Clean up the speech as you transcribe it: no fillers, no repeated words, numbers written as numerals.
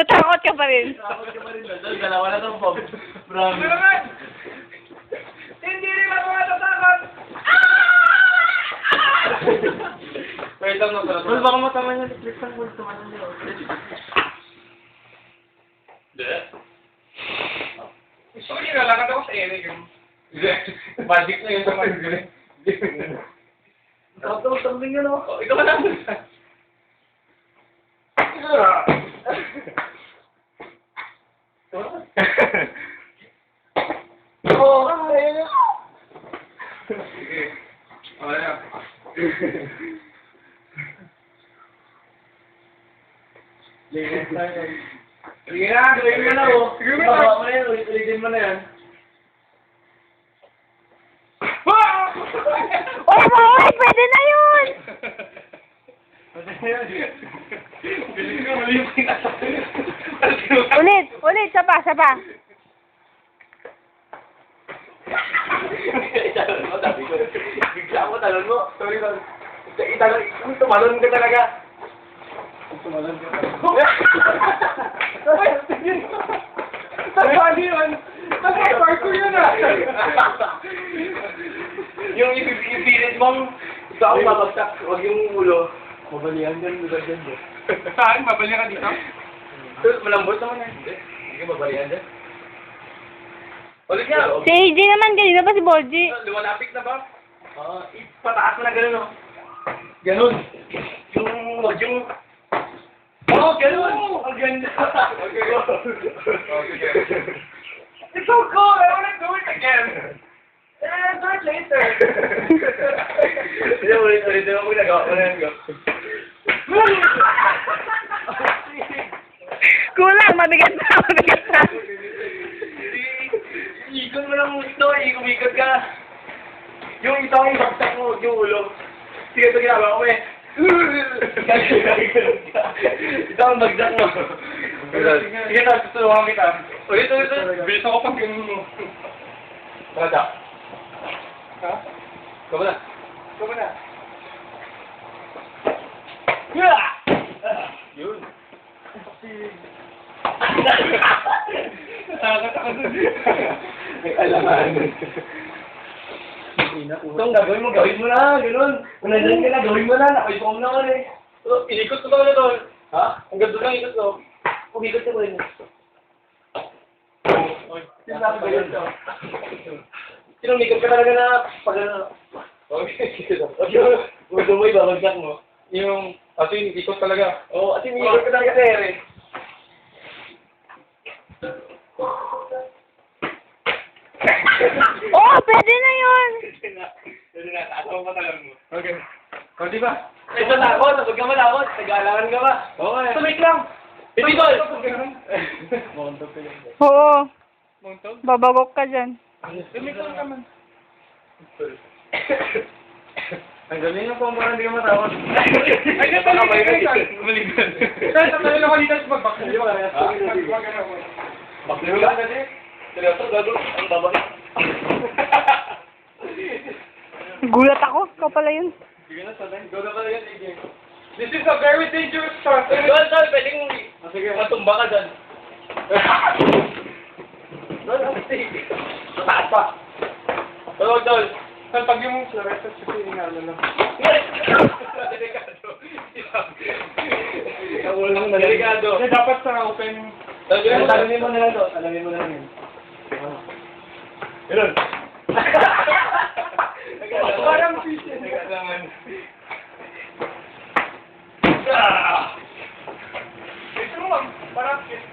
Natakot ka pa rin. Takot ka pa rin ba? Dalawa na itong Bob. Promise. Hindi rin ako matatakot! Wait lang na pala. Baka matama niya. Click lang mo. Tumanan niya. Hindi. Gusto ko nilalakad ako sa Eric. Magic na yun sa magic. Tapos, something yun ako. Ikaw ka lang. Oo, kaya. Sige. Okay na. Sige na, gawin mo na oh. Sige mo na. Bawa mo na yan, ulitin mo na yan. Oy, boy! Pwede na yun! Bilis ka, mali yung pinasabi. Ulit, sapa. Italon mo, sabi ko. Bigla mo, talon mo. Sorry, Lord. Tumalon ka talaga. Tumalon ka talaga. Nagpali yun. Nagpa-parkour yun ah. Yung ipilit mong gusto akong babagsak. Huwag yung ulo. Mabalihan dyan, dyan. Saan? Mabalik ka dito? Malambot naman eh. Hindi ka mabalihan dyan. Ulit nga. Si AJ naman, kanina pa si Bolji. Lumalapit na ba? Pataas na gano'n, no? Gano'n. Yung... Oh, gano'n! Ang ganda! It's so cool! I wanna do it again! Do it later! Hindi, ulit naman ko nagawa ko na yan. Kulang, mabigat na. Ikot mo lang ito, ikot ka. Yung isang ibagsak mo, yung ulo. Sige, ito ginagawa ko eh. Ito ang bagsak mo. Sige na, tutulungan kita. Ulit. Bilis ako pag ganun mo. Bada. Ha? Kama na. Come na. Yun. Takot ako dun. May alaman. Itong gagawin mo na, gano'n. Kung nandiyan ka na, gawin mo na, nakaipong naman eh. So, inikot ko ba na doon? Ha? Ang ganda lang ikot ko. Kung ikot ko rin. Sinabi ba yun? Sinumikot ka talaga na pag ano. Okay, gusto mo ibabagsak mo. Yung, ato yung ikot talaga. Oo, at sinumikot ka talaga sir eh. Oh, pwede na yun! Pwede na, taas mo talaga mo. Okay. O, di ba? Ito takot, huwag ka matakot. Nag-aalangan ka ba? Okay. Tumik lang! Pitibol! Oo, Montog? babagok ka dyan. Tumik lang naman. Ang galing na po, parang hindi ka matakot. Ay, dito na kayo. Maligan. Kaya sa kanila ko dito sa magbakla. Bakliw lang kasi. Seryoso, gago. Ang babay. Gulat ako, ikaw pala yun. Sige na, sanay. Go na pala yan, AJ. This is a very dangerous spot. Doon, pwedeng matumba ka dyan. Doon, mataas pa. Doon. Saan pag yung floresta sa piningal na lang. Delikado. Ang ulang na delikado. Kasi dapat sa open. Alamin mo na lang to. Alamin mo na lang yun. Ganun. Parang fish. Nag-alaman. Ito mo, parang fish.